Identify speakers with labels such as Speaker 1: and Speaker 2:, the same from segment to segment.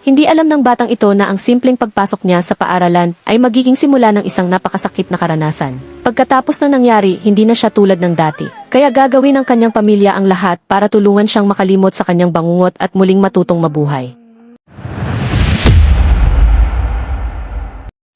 Speaker 1: Hindi alam ng batang ito na ang simpleng pagpasok niya sa paaralan ay magiging simula ng isang napakasakit na karanasan. Pagkatapos na nangyari, hindi na siya tulad ng dati. Kaya gagawin ng kanyang pamilya ang lahat para tulungan siyang makalimot sa kanyang bangungot at muling matutong mabuhay.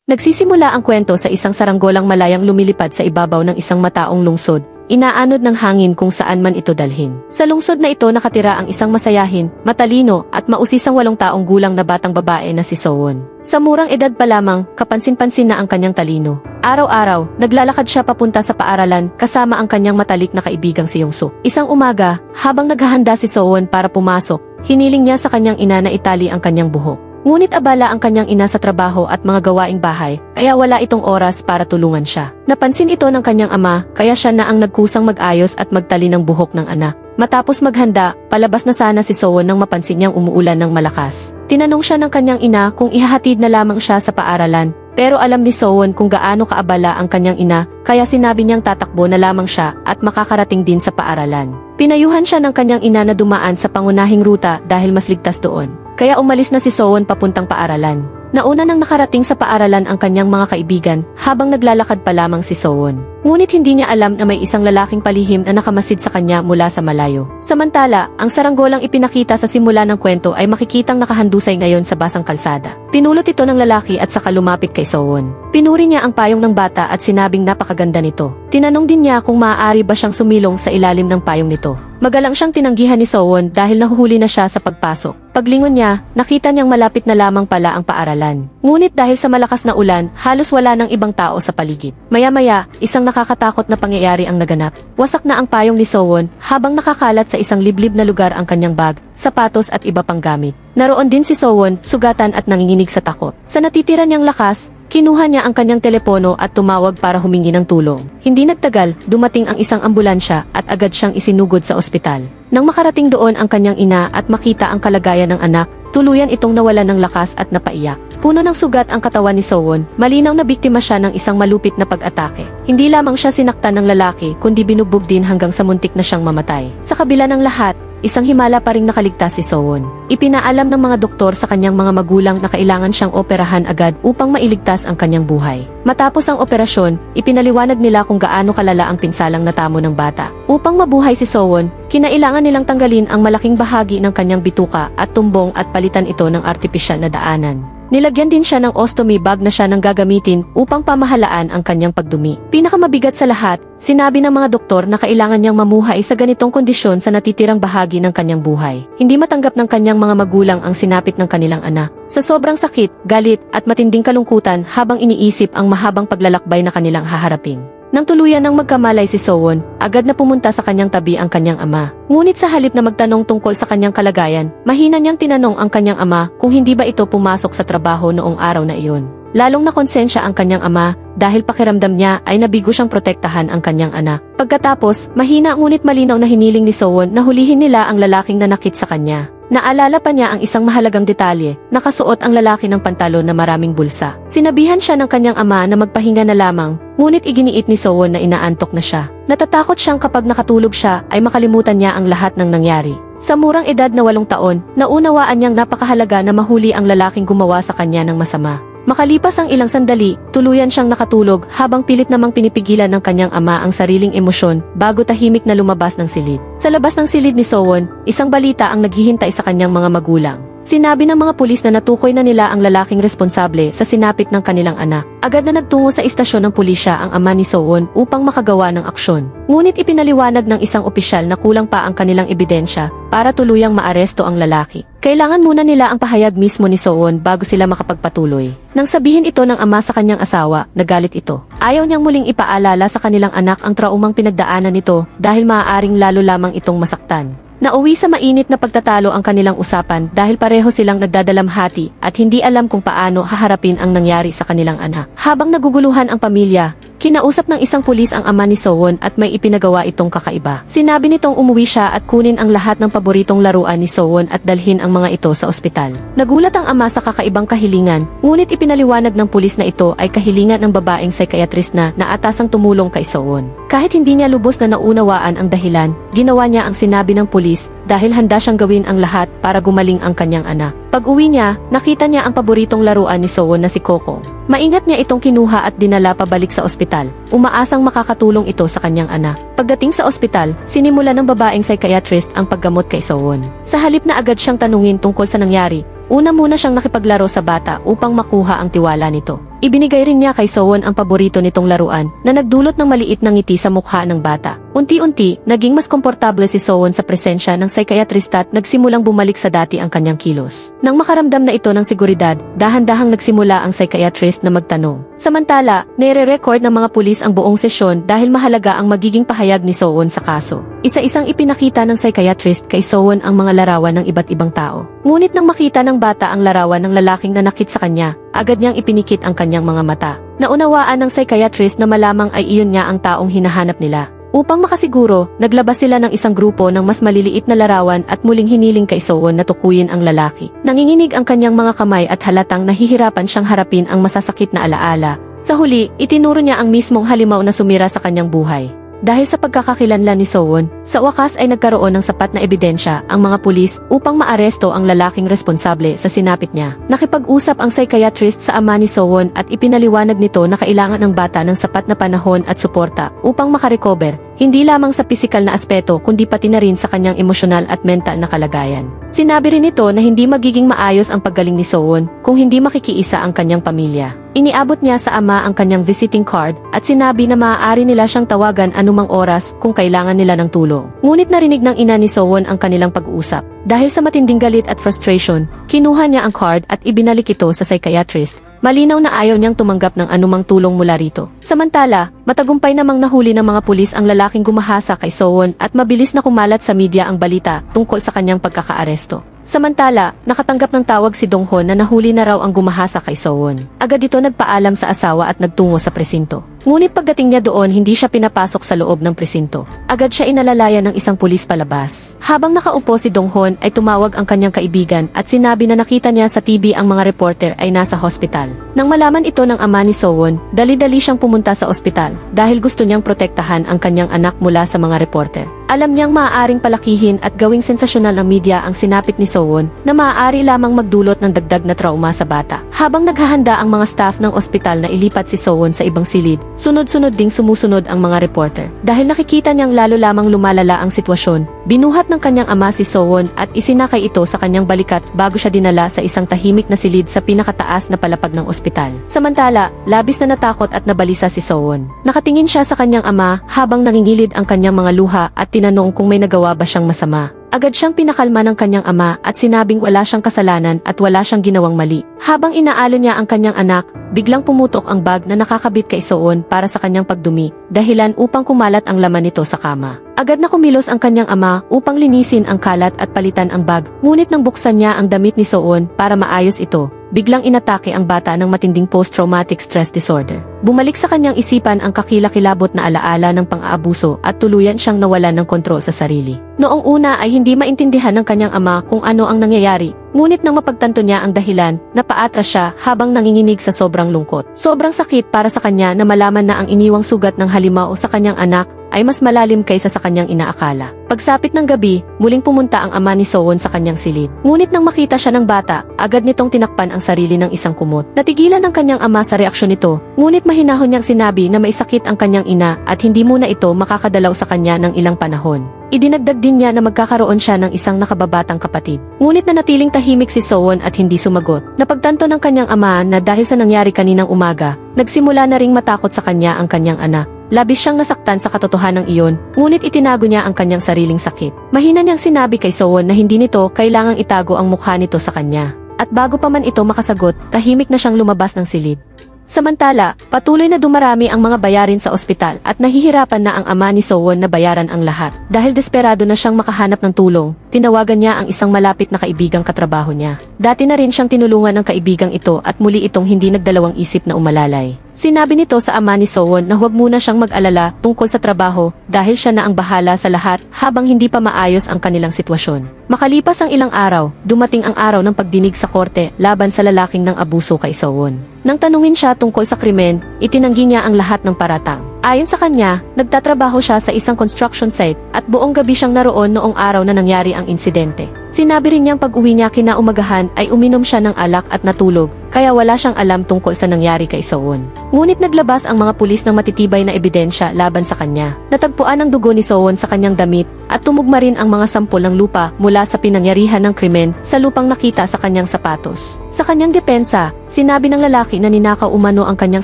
Speaker 1: Nagsisimula ang kwento sa isang saranggolang malayang lumilipad sa ibabaw ng isang mataong lungsod. Inaanod ng hangin kung saan man ito dalhin. Sa lungsod na ito nakatira ang isang masayahin, matalino, at mausisang 8 taong gulang na batang babae na si Sowon. Sa murang edad pa lamang, kapansin-pansin na ang kanyang talino. Araw-araw, naglalakad siya papunta sa paaralan kasama ang kanyang matalik na kaibigang si Yongsuk. Isang umaga, habang naghahanda si Sowon para pumasok, hiniling niya sa kanyang ina na itali ang kanyang buhok. Ngunit abala ang kanyang ina sa trabaho at mga gawaing bahay, kaya wala itong oras para tulungan siya. Napansin ito ng kanyang ama, kaya siya na ang nagkusang mag-ayos at magtali ng buhok ng anak. Matapos maghanda, palabas na sana si Sowon nang mapansin niyang umuulan ng malakas. Tinanong siya ng kanyang ina kung ihahatid na lamang siya sa paaralan, pero alam ni Sowon kung gaano kaabala ang kanyang ina, kaya sinabi niyang tatakbo na lamang siya at makakarating din sa paaralan. Pinayuhan siya ng kanyang ina na dumaan sa pangunahing ruta dahil mas ligtas doon. Kaya umalis na si Sowon papuntang paaralan. Nauna nang nakarating sa paaralan ang kanyang mga kaibigan habang naglalakad pa lamang si Sowon. Ngunit hindi niya alam na may isang lalaking palihim na nakamasid sa kanya mula sa malayo. Samantala, ang saranggolang ipinakita sa simula ng kwento ay makikitang nakahandusay ngayon sa basang kalsada. Pinulot ito ng lalaki at saka lumapit kay Sowon. Pinuri niya ang payong ng bata at sinabing napakaganda nito. Tinanong din niya kung maaari ba siyang sumilong sa ilalim ng payong nito. Magalang siyang tinanggihan ni Sowon dahil nahuhuli na siya sa pagpasok. Paglingon niya, nakita niyang malapit na lamang pala ang paaralan. Ngunit dahil sa malakas na ulan, halos wala ng ibang tao sa paligid. Maya-maya, isang nakakatakot na pangyayari ang naganap. Wasak na ang payong ni Sowon habang nakakalat sa isang liblib na lugar ang kanyang bag, sapatos at iba pang gamit. Naroon din si Sowon, sugatan at nanginginig sa takot. Sa natitira niyang lakas, kinuha niya ang kanyang telepono at tumawag para humingi ng tulong. Hindi nagtagal, dumating ang isang ambulansya at agad siyang isinugod sa ospital. Nang makarating doon ang kanyang ina at makita ang kalagayan ng anak, tuluyan itong nawalan ng lakas at napaiyak. Puno ng sugat ang katawan ni Sowon, malinaw na biktima siya ng isang malupit na pag-atake. Hindi lamang siya sinaktan ng lalaki kundi binugbog din hanggang sa muntik na siyang mamatay. Sa kabila ng lahat, isang himala pa ring nakaligtas si Sowon. Ipinaalam ng mga doktor sa kanyang mga magulang na kailangan siyang operahan agad upang mailigtas ang kanyang buhay. Matapos ang operasyon, ipinaliwanag nila kung gaano kalala ang pinsalang natamo ng bata. Upang mabuhay si Sowon, kinailangan nilang tanggalin ang malaking bahagi ng kanyang bituka at tumbong at palitan ito ng artipisyal na daanan. Nilagyan din siya ng ostomy bag na siya nang gagamitin upang pamahalaan ang kanyang pagdumi. Pinakamabigat sa lahat, sinabi ng mga doktor na kailangan niyang mamuhay sa ganitong kondisyon sa natitirang bahagi ng kanyang buhay. Hindi matanggap ng kanyang mga magulang ang sinapit ng kanilang anak. Sa sobrang sakit, galit at matinding kalungkutan habang iniisip ang mahabang paglalakbay na kanilang haharapin. Nang tuluyan ng magkamalay si Sowon, agad na pumunta sa kanyang tabi ang kanyang ama. Ngunit sa halip na magtanong tungkol sa kanyang kalagayan, mahina niyang tinanong ang kanyang ama kung hindi ba ito pumasok sa trabaho noong araw na iyon. Lalong nakonsensya ang kanyang ama dahil pakiramdam niya ay nabigo siyang protektahan ang kanyang anak. Pagkatapos, mahina ngunit malinaw na hiniling ni Sowon na hulihin nila ang lalaking nanakit sa kanya. Naalala pa niya ang isang mahalagang detalye, nakasuot ang lalaki ng pantalon na maraming bulsa. Sinabihan siya ng kanyang ama na magpahinga na lamang, ngunit iginiit ni Sowon na inaantok na siya. Natatakot siyang kapag nakatulog siya ay makalimutan niya ang lahat ng nangyari. Sa murang edad na 8 taon, naunawaan niyang napakahalaga na mahuli ang lalaking gumawa sa kanya ng masama. Makalipas ang ilang sandali, tuluyan siyang nakatulog habang pilit namang pinipigilan ng kanyang ama ang sariling emosyon bago tahimik na lumabas ng silid. Sa labas ng silid ni Sowon, isang balita ang naghihintay sa kanyang mga magulang. Sinabi ng mga pulis na natukoy na nila ang lalaking responsable sa sinapit ng kanilang anak. Agad na nagtungo sa istasyon ng pulisya ang ama ni Sowon upang makagawa ng aksyon. Ngunit ipinaliwanag ng isang opisyal na kulang pa ang kanilang ebidensya para tuluyang maaresto ang lalaki. Kailangan muna nila ang pahayag mismo ni Sowon bago sila makapagpatuloy. Nang sabihin ito ng ama sa kanyang asawa, nagalit ito. Ayaw niyang muling ipaalala sa kanilang anak ang traumang pinagdaanan nito dahil maaaring lalo lamang itong masaktan. Nauwi sa mainit na pagtatalo ang kanilang usapan dahil pareho silang nagdadalamhati at hindi alam kung paano haharapin ang nangyari sa kanilang anak. Habang naguguluhan ang pamilya, kinausap ng isang pulis ang ama ni Sowon at may ipinagawa itong kakaiba. Sinabi nitong umuwi siya at kunin ang lahat ng paboritong laruan ni Sowon at dalhin ang mga ito sa ospital. Nagulat ang ama sa kakaibang kahilingan, ngunit ipinaliwanag ng pulis na ito ay kahilingan ng babaeng psychiatrist na naatasang tumulong kay Sowon. Kahit hindi niya lubos na naunawaan ang dahilan, ginawa niya ang sinabi ng pulis dahil handa siyang gawin ang lahat para gumaling ang kanyang anak. Pag-uwi niya, nakita niya ang paboritong laruan ni Sowon na si Coco. Maingat niya itong kinuha at dinala pabalik sa ospital, umaasang makakatulong ito sa kanyang anak. Pagdating sa ospital, sinimula ng babaeng psychiatrist ang paggamot kay Sowon. Sa halip na agad siyang tanungin tungkol sa nangyari, una muna siyang nakipaglaro sa bata upang makuha ang tiwala nito. Ibinigay rin niya kay Sowon ang paborito nitong laruan na nagdulot ng maliit na ngiti sa mukha ng bata. Unti-unti, naging mas komportable si Sowon sa presensya ng psychiatrist at nagsimulang bumalik sa dati ang kanyang kilos. Nang makaramdam na ito ng seguridad, dahan-dahang nagsimula ang psychiatrist na magtanong. Samantala, nire-record ng mga pulis ang buong sesyon dahil mahalaga ang magiging pahayag ni Sowon sa kaso. Isa-isang ipinakita ng psychiatrist kay Sowon ang mga larawan ng iba't ibang tao. Ngunit nang makita ng bata ang larawan ng lalaking nanakit sa kanya, agad niyang ipinikit ang kanyang mga mata. Naunawaan ng psychiatrist na malamang ay iyon nga ang taong hinahanap nila. Upang makasiguro, naglabas sila ng isang grupo ng mas maliliit na larawan at muling hiniling kay Sowon na tukuyin ang lalaki. Nanginginig ang kanyang mga kamay at halatang nahihirapan siyang harapin ang masasakit na alaala. Sa huli, itinuro niya ang mismong halimaw na sumira sa kanyang buhay. Dahil sa pagkakakilanlan ni Sowon, sa wakas ay nagkaroon ng sapat na ebidensya ang mga pulis upang maaresto ang lalaking responsable sa sinapit niya. Nakipag-usap ang psychiatrist sa ama ni Sowon at ipinaliwanag nito na kailangan ng bata ng sapat na panahon at suporta upang makarecover, hindi lamang sa pisikal na aspeto kundi pati na rin sa kanyang emosyonal at mental na kalagayan. Sinabi rin nito na hindi magiging maayos ang paggaling ni Sowon kung hindi makikiisa ang kanyang pamilya. Iniabot niya sa ama ang kanyang visiting card at sinabi na maaari nila siyang tawagan anumang oras kung kailangan nila ng tulong. Ngunit narinig ng ina ni Sowon ang kanilang pag-uusap. Dahil sa matinding galit at frustration, kinuha niya ang card at ibinalik ito sa psychiatrist. Malinaw na ayaw niyang tumanggap ng anumang tulong mula rito. Samantala, matagumpay namang nahuli ng mga pulis ang lalaking gumahasa kay Sowon at mabilis na kumalat sa media ang balita tungkol sa kanyang pagkakaaresto. Samantala, nakatanggap ng tawag si Donghon na nahuli na raw ang gumahasa kay Sowon. Agad ito nagpaalam sa asawa at nagtungo sa presinto. Ngunit pagdating niya doon, hindi siya pinapasok sa loob ng presinto. Agad siya inalalayan ng isang pulis palabas. Habang nakaupo si Donghon ay tumawag ang kanyang kaibigan at sinabi na nakita niya sa TV ang mga reporter ay nasa hospital. Nang malaman ito ng ama ni Sowon, dali-dali siyang pumunta sa ospital dahil gusto niyang protektahan ang kanyang anak mula sa mga reporter. Alam niyang maaaring palakihin at gawing sensasyonal ng media ang sinapit ni Sowon na maaari lamang magdulot ng dagdag na trauma sa bata. Habang naghahanda ang mga staff ng ospital na ilipat si Sowon sa ibang silid, sunod-sunod ding sumusunod ang mga reporter. Dahil nakikita niyang lalo lamang lumalala ang sitwasyon, binuhat ng kanyang ama si Sowon at isinakay ito sa kanyang balikat bago siya dinala sa isang tahimik na silid sa pinakataas na palapag ng ospital. Samantala, labis na natakot at nabalisa si Sowon. Nakatingin siya sa kanyang ama habang nangingilid ang kanyang mga luha at tinanong kung may nagawa ba siyang masama. Agad siyang pinakalma ng kanyang ama at sinabing wala siyang kasalanan at wala siyang ginawang mali. Habang inaalo niya ang kanyang anak, biglang pumutok ang bag na nakakabit kay Sowon para sa kanyang pagdumi, dahilan upang kumalat ang laman nito sa kama. Agad na kumilos ang kanyang ama upang linisin ang kalat at palitan ang bag, ngunit nang buksan niya ang damit ni Sowon para maayos ito, biglang inatake ang bata ng matinding post-traumatic stress disorder. Bumalik sa kanyang isipan ang kakilakilabot na alaala ng pang-aabuso at tuluyan siyang nawalan ng kontrol sa sarili. Noong una ay hindi maintindihan ng kanyang ama kung ano ang nangyayari, ngunit nang mapagtanto niya ang dahilan, napaatras siya habang nanginginig sa sobrang lungkot. Sobrang sakit para sa kanya na malaman na ang iniwang sugat ng halimaw sa kanyang anak ay mas malalim kaysa sa kanyang inaakala. Pagsapit ng gabi, muling pumunta ang ama ni Sowon sa kanyang silid. Ngunit nang makita siya ng bata, agad nitong tinakpan ang sarili ng isang kumot. Natigilan ng kanyang ama sa reaksyon nito, ngunit mahinahon niyang sinabi na may sakit ang kanyang ina at hindi muna ito makakadalaw sa kanya ng ilang panahon. Idinagdag din niya na magkakaroon siya ng isang nakababatang kapatid. Ngunit nanatiling tahimik si Sowon at hindi sumagot. Napagtanto ng kanyang ama na dahil sa nangyari kaninang umaga, nagsimula na ring matakot sa kanya ang kanyang anak. Labis siyang nasaktan sa katotohanang iyon, ngunit itinago niya ang kanyang sariling sakit. Mahina niyang sinabi kay Sowon na hindi nito kailangang itago ang mukha nito sa kanya. At bago pa man ito makasagot, tahimik na siyang lumabas ng silid. Samantala, patuloy na dumarami ang mga bayarin sa ospital at nahihirapan na ang ama ni Sowon na bayaran ang lahat. Dahil desperado na siyang makahanap ng tulong, tinawagan niya ang isang malapit na kaibigang katrabaho niya. Dati na rin siyang tinulungan ng kaibigang ito at muli itong hindi nagdalawang isip na umalalay. Sinabi nito sa ama ni Sowon na huwag muna siyang mag-alala tungkol sa trabaho dahil siya na ang bahala sa lahat habang hindi pa maayos ang kanilang sitwasyon. Makalipas ang ilang araw, dumating ang araw ng pagdinig sa korte laban sa lalaking ng abuso kay Sowon. Nang tanungin siya tungkol sa krimen, itinanggi niya ang lahat ng paratang. Ayon sa kanya, nagtatrabaho siya sa isang construction site at buong gabi siyang naroon noong araw na nangyari ang insidente. Sinabi rin niyang pag-uwi niya kinaumagahan ay uminom siya ng alak at natulog, kaya wala siyang alam tungkol sa nangyari kay Sowon. Ngunit naglabas ang mga pulis ng matitibay na ebidensya laban sa kanya. Natagpuan ang dugo ni Sowon sa kanyang damit at tumugma rin ang mga sampol ng lupa mula sa pinangyarihan ng krimen sa lupang nakita sa kanyang sapatos. Sa kanyang depensa, sinabi ng lalaki na ninakaw umano ang kanyang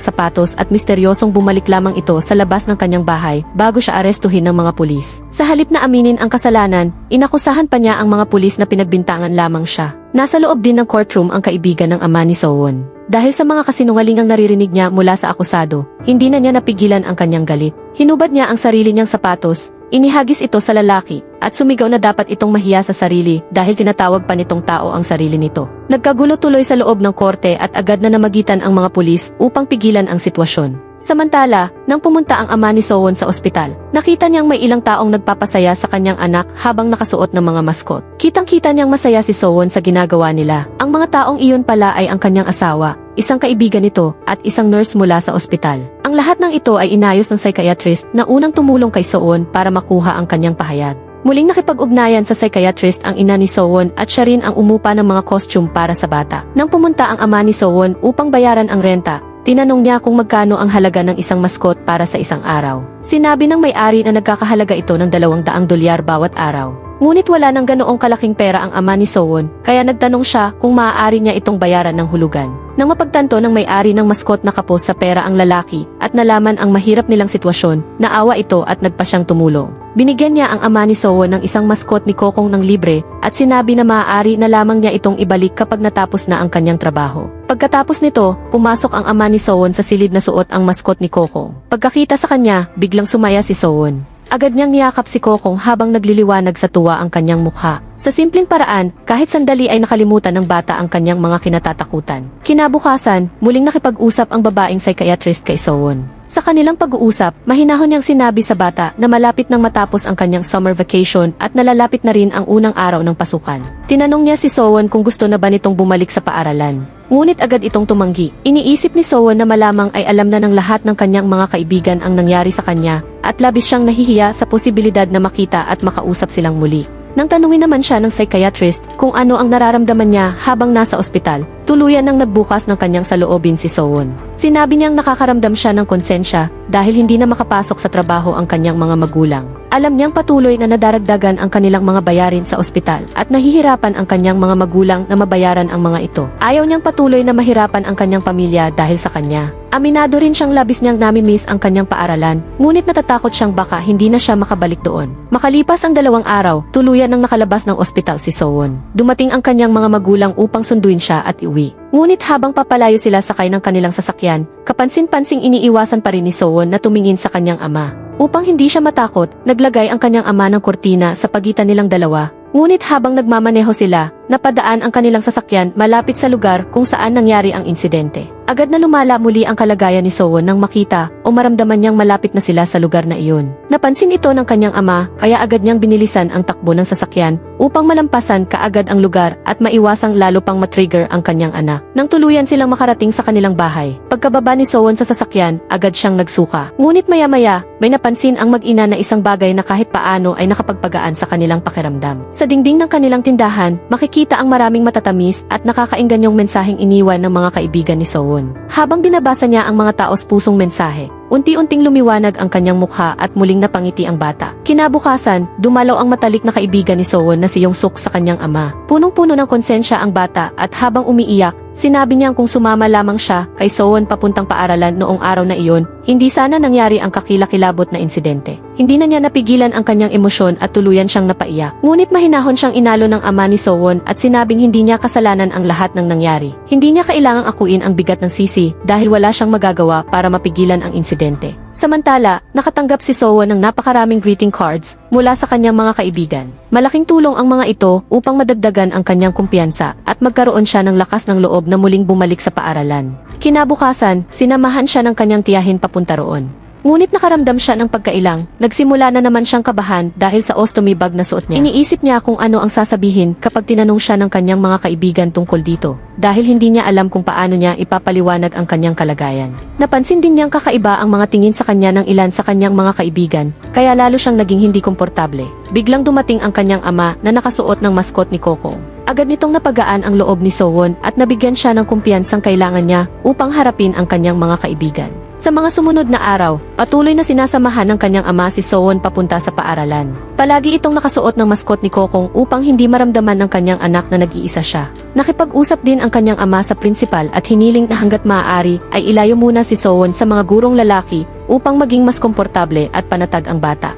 Speaker 1: sapatos at misteryosong bumalik lamang ito sa labas ng kanyang bahay bago siya arestuhin ng mga pulis. Sa halip na aminin ang kasalanan, inakusahan pa niya ang mga pulis na pinagbintangan lamang siya. Nasa loob din ng courtroom ang kaibigan ng ama ni Sowon. Dahil sa mga kasinungalingang naririnig niya mula sa akusado, hindi na niya napigilan ang kanyang galit. Hinubad niya ang sarili niyang sapatos, inihagis ito sa lalaki, at sumigaw na dapat itong mahiya sa sarili dahil tinatawag pa nitong tao ang sarili nito. Nagkagulo tuloy sa loob ng korte at agad na namagitan ang mga pulis upang pigilan ang sitwasyon. Samantala, nang pumunta ang ama ni Sowon sa ospital, nakita niyang may ilang taong nagpapasaya sa kanyang anak habang nakasuot ng mga maskot. Kitang-kita niyang masaya si Sowon sa ginagawa nila. Ang mga taong iyon pala ay ang kanyang asawa, isang kaibigan nito, at isang nurse mula sa ospital. Ang lahat ng ito ay inayos ng psychiatrist na unang tumulong kay Sowon para makuha ang kanyang pahayag. Muling nakipag-ugnayan sa psychiatrist ang ina ni Sowon at siya rin ang umupa ng mga costume para sa bata. Nang pumunta ang ama ni Sowon upang bayaran ang renta, tinanong niya kung magkano ang halaga ng isang maskot para sa isang araw. Sinabi ng may-ari na nagkakahalaga ito ng $200 bawat araw. Ngunit wala nang ganoong kalaking pera ang ama ni Sowon, kaya nagtanong siya kung maaari niya itong bayaran ng hulugan. Nang mapagtanto ng may-ari ng maskot na kapos sa pera ang lalaki at nalaman ang mahirap nilang sitwasyon, naawa ito at nagpa siyang tumulong. Binigyan niya ang ama ni Sowon ng isang maskot ni Kokong ng libre at sinabi na maaari na lamang niya itong ibalik kapag natapos na ang kanyang trabaho. Pagkatapos nito, pumasok ang ama ni Sowon sa silid na suot ang maskot ni Kokong. Pagkakita sa kanya, biglang sumaya si Sowon. Agad niyang niyakap si Kokong habang nagliliwanag sa tuwa ang kanyang mukha. Sa simpleng paraan, kahit sandali ay nakalimutan ng bata ang kanyang mga kinatatakutan. Kinabukasan, muling nakipag-usap ang babaeng psychiatrist kay Sowon. Sa kanilang pag-uusap, mahinahon niyang sinabi sa bata na malapit nang matapos ang kanyang summer vacation at nalalapit na rin ang unang araw ng pasukan. Tinanong niya si Sowon kung gusto na ba nitong bumalik sa paaralan. Ngunit agad itong tumanggi. Iniisip ni Sowon na malamang ay alam na ng lahat ng kanyang mga kaibigan ang nangyari sa kanya at labis siyang nahihiya sa posibilidad na makita at makausap silang muli. Nang tanungin naman siya ng psychiatrist kung ano ang nararamdaman niya habang nasa ospital, tuluyan nang nagbukas ng kanyang saloobin si Sowon. Sinabi niyang nakakaramdam siya ng konsensya dahil hindi na makapasok sa trabaho ang kanyang mga magulang. Alam niyang patuloy na nadaragdagan ang kanilang mga bayarin sa ospital at nahihirapan ang kanyang mga magulang na mabayaran ang mga ito. Ayaw niyang patuloy na mahirapan ang kanyang pamilya dahil sa kanya. Aminado rin siyang labis niyang namimiss ang kanyang paaralan, ngunit natatakot siyang baka hindi na siya makabalik doon. Makalipas ang 2 araw, tuluyan nang nakalabas ng ospital si Sowon. Dumating ang kanyang mga magulang upang sunduin siya at iuwi. Ngunit habang papalayo sila sakay ng kanilang sasakyan, kapansin-pansing iniiwasan pa rin ni Sowon na tumingin sa kanyang ama. Upang hindi siya matakot, naglagay ang kanyang ama ng kurtina sa pagitan nilang dalawa. Ngunit habang nagmamaneho sila, napadaan ang kanilang sasakyan malapit sa lugar kung saan nangyari ang insidente. Agad na lumala muli ang kalagayan ni Sowon nang makita o maramdaman niyang malapit na sila sa lugar na iyon. Napansin ito ng kanyang ama kaya agad niyang binilisan ang takbo ng sasakyan upang malampasan kaagad ang lugar at maiwasang lalo pang matrigger ang kanyang anak. Nang tuluyan silang makarating sa kanilang bahay, pagkababa ni Sowon sa sasakyan, agad siyang nagsuka. Ngunit maya-maya, may napansin ang mag-ina na isang bagay na kahit paano ay nakapagpagaan sa kanilang pakiramdam. Sa dingding ng kanilang tindahan, makikita ang maraming matatamis at nakakaingganyong mensaheng iniwan ng mga kaibigan ni Sowon. Habang binabasa niya ang mga taos-pusong mensahe, unti-unting lumiwanag ang kanyang mukha at muling napangiti ang bata. Kinabukasan, dumalaw ang matalik na kaibigan ni Sowon na si Yongsuk sa kanyang ama. Punong-puno ng konsensya ang bata at habang umiiyak, sinabi niyang kung sumama lamang siya kay Sowon papuntang paaralan noong araw na iyon, hindi sana nangyari ang kakilakilabot na insidente. Hindi na niya napigilan ang kanyang emosyon at tuluyan siyang napaiyak. Ngunit mahinahon siyang inalo ng ama ni Sowon at sinabing hindi niya kasalanan ang lahat ng nangyari. Hindi niya kailangang akuin ang bigat ng sisi dahil wala siyang magagawa para mapigilan ang insidente. Samantala, nakatanggap si Sowon ng napakaraming greeting cards mula sa kanyang mga kaibigan. Malaking tulong ang mga ito upang madagdagan ang kanyang kumpiyansa at magkaroon siya ng lakas ng loob na muling bumalik sa paaralan. Kinabukasan, sinamahan siya ng kanyang tiyahin papunta roon. Ngunit nakaramdam siya ng pagkailang, nagsimula na naman siyang kabahan dahil sa ostomy bag na suot niya. Iniisip niya kung ano ang sasabihin kapag tinanong siya ng kanyang mga kaibigan tungkol dito, dahil hindi niya alam kung paano niya ipapaliwanag ang kanyang kalagayan. Napansin din niyang kakaiba ang mga tingin sa kanya ng ilan sa kanyang mga kaibigan, kaya lalo siyang naging hindi komportable. Biglang dumating ang kanyang ama na nakasuot ng maskot ni Coco. Agad nitong napagaan ang loob ni Sowon at nabigyan siya ng kumpiyansang kailangan niya upang harapin ang kanyang mga kaibigan. Sa mga sumunod na araw, patuloy na sinasamahan ng kanyang ama si Sowon papunta sa paaralan. Palagi itong nakasuot ng maskot ni Kokong upang hindi maramdaman ng kanyang anak na nag-iisa siya. Nakipag-usap din ang kanyang ama sa prinsipal at hiniling na hanggat maaari ay ilayo muna si Sowon sa mga gurong lalaki upang maging mas komportable at panatag ang bata.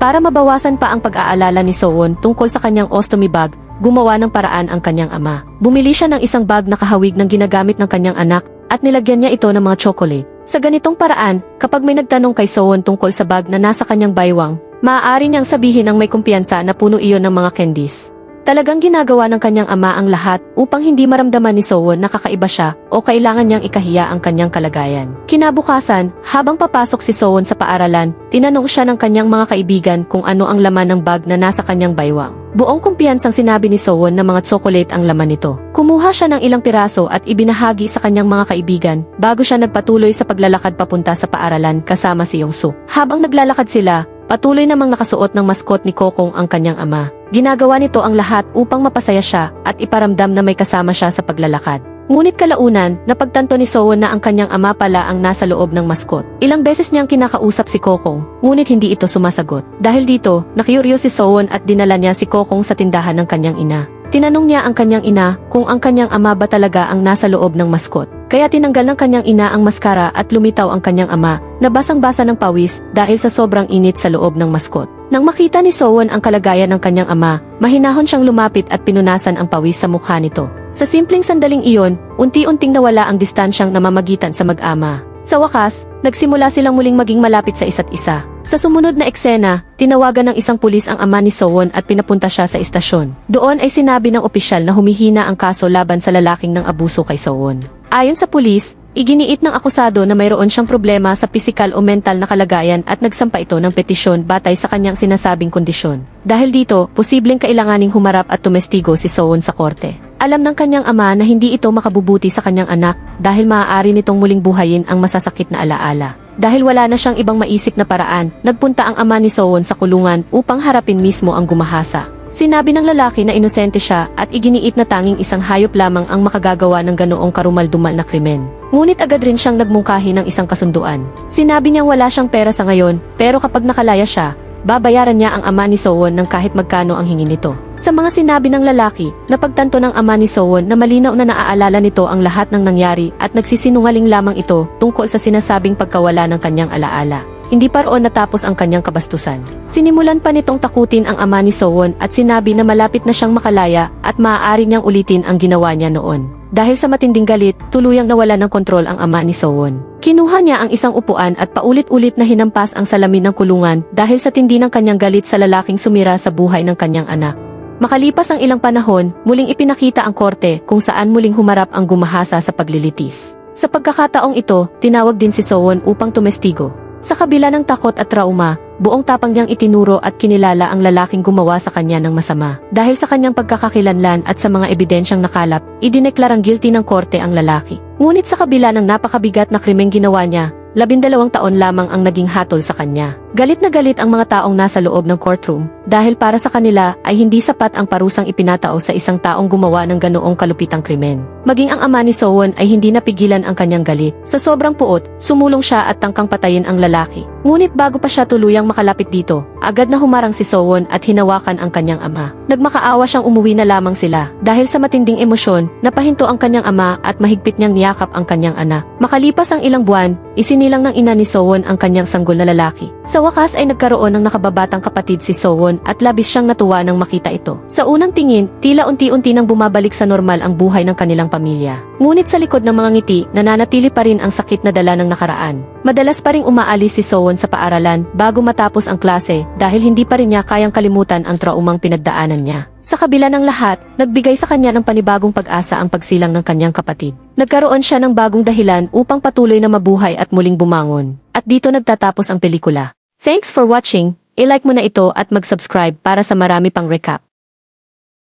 Speaker 1: Para mabawasan pa ang pag-aalala ni Sowon tungkol sa kanyang ostomy bag, gumawa ng paraan ang kanyang ama. Bumili siya ng isang bag na kahawig ng ginagamit ng kanyang anak at nilagyan niya ito ng mga chocolate. Sa ganitong paraan, kapag may nagtanong kay Sowon tungkol sa bag na nasa kanyang baywang, maaari niyang sabihin ng may kumpiyansa na puno iyon ng mga candies. Talagang ginagawa ng kanyang ama ang lahat upang hindi maramdaman ni Sowon na kakaiba siya o kailangan niyang ikahiya ang kanyang kalagayan. Kinabukasan, habang papasok si Sowon sa paaralan, tinanong siya ng kanyang mga kaibigan kung ano ang laman ng bag na nasa kanyang baywang. Buong kumpiyansang sinabi ni Sowon na mga chocolate ang laman nito. Kumuha siya ng ilang piraso at ibinahagi sa kanyang mga kaibigan bago siya nagpatuloy sa paglalakad papunta sa paaralan kasama si Yongsu. Habang naglalakad sila, patuloy namang nakasuot ng maskot ni Kokong ang kanyang ama. Ginagawa nito ang lahat upang mapasaya siya at iparamdam na may kasama siya sa paglalakad. Ngunit kalaunan, napagtanto ni Sowon na ang kanyang ama pala ang nasa loob ng maskot. Ilang beses niyang kinakausap si Kokong, ngunit hindi ito sumasagot. Dahil dito, nakyuryo si Sowon at dinala niya si Kokong sa tindahan ng kanyang ina. Tinanong niya ang kanyang ina kung ang kanyang ama ba talaga ang nasa loob ng maskot. Kaya tinanggal ng kanyang ina ang maskara at lumitaw ang kanyang ama, na basang-basa ng pawis dahil sa sobrang init sa loob ng maskot. Nang makita ni Sowon ang kalagayan ng kanyang ama, mahinahon siyang lumapit at pinunasan ang pawis sa mukha nito. Sa simpleng sandaling iyon, unti-unting nawala ang distansyang namamagitan sa mag-ama. Sa wakas, nagsimula silang muling maging malapit sa isa't isa. Sa sumunod na eksena, tinawagan ng isang pulis ang ama ni Sowon at pinapunta siya sa istasyon. Doon ay sinabi ng opisyal na humihina ang kaso laban sa lalaking ng abuso kay Sowon. Ayon sa pulis, iginiit ng akusado na mayroon siyang problema sa pisikal o mental na kalagayan at nagsampa ito ng petisyon batay sa kanyang sinasabing kondisyon. Dahil dito, posibleng kailanganing humarap at tumestigo si Sowon sa korte. Alam ng kanyang ama na hindi ito makabubuti sa kanyang anak dahil maaari nitong muling buhayin ang masasakit na alaala. Dahil wala na siyang ibang maisip na paraan, nagpunta ang ama ni Sowon sa kulungan upang harapin mismo ang gumahasa. Sinabi ng lalaki na inosente siya at iginiit na tanging isang hayop lamang ang makagagawa ng ganoong karumal-dumal na krimen. Ngunit agad rin siyang nagmungkahi ng isang kasunduan. Sinabi niyang wala siyang pera sa ngayon, pero kapag nakalaya siya, babayaran niya ang ama ni Sowon ng kahit magkano ang hingin nito. Sa mga sinabi ng lalaki, napagtanto ng ama ni Sowon na malinaw na naaalala nito ang lahat ng nangyari at nagsisinungaling lamang ito tungkol sa sinasabing pagkawala ng kanyang alaala. Hindi pa roon natapos ang kanyang kabastusan. Sinimulan pa nitong takutin ang ama ni Sowon at sinabi na malapit na siyang makalaya at maaari niyang ulitin ang ginawa niya noon. Dahil sa matinding galit, tuluyang nawala ng kontrol ang ama ni Sowon. Kinuha niya ang isang upuan at paulit-ulit na hinampas ang salamin ng kulungan dahil sa tindi ng kanyang galit sa lalaking sumira sa buhay ng kanyang anak. Makalipas ang ilang panahon, muling ipinakita ang korte kung saan muling humarap ang gumahasa sa paglilitis. Sa pagkakataong ito, tinawag din si Sowon upang tumestigo. Sa kabila ng takot at trauma, buong tapang niyang itinuro at kinilala ang lalaking gumawa sa kanya ng masama. Dahil sa kanyang pagkakakilanlan at sa mga ebidensyang nakalap, idineklarang guilty ng korte ang lalaki. Ngunit sa kabila ng napakabigat na krimeng ginawa niya, 12 taon lamang ang naging hatol sa kanya. Galit na galit ang mga taong nasa loob ng courtroom dahil para sa kanila ay hindi sapat ang parusang ipinatao sa isang taong gumawa ng ganoong kalupitang krimen. Maging ang ama ni Sowon ay hindi napigilan ang kanyang galit. Sa sobrang puot, sumulong siya at tangkang patayin ang lalaki. Ngunit bago pa siya tuluyang makalapit dito, agad na humarang si Sowon at hinawakan ang kanyang ama. Nagmakaawa siyang umuwi na lamang sila. Dahil sa matinding emosyon, napahinto ang kanyang ama at mahigpit niyang niyakap ang kanyang anak. Makalipas ang ilang buwan, isinilang ng ina ni Sowon ang kanyang sanggol na lalaki. Sa wakas ay nagkaroon ng nakababatang kapatid si Sowon at labis siyang natuwa nang makita ito. Sa unang tingin, tila unti-unti nang bumabalik sa normal ang buhay ng kanilang pamilya. Ngunit sa likod ng mga ngiti, nananatili pa rin ang sakit na dala ng nakaraan. Madalas pa ring umaalis si Sowon sa paaralan bago matapos ang klase dahil hindi pa rin niya kayang kalimutan ang traumang pinagdaanan niya. Sa kabila ng lahat, nagbigay sa kanya ng panibagong pag-asa ang pagsilang ng kanyang kapatid. Nagkaroon siya ng bagong dahilan upang patuloy na mabuhay at muling bumangon. At dito nagtatapos ang pelikula. Thanks for watching, i-like mo na ito at mag-subscribe para sa marami pang recap.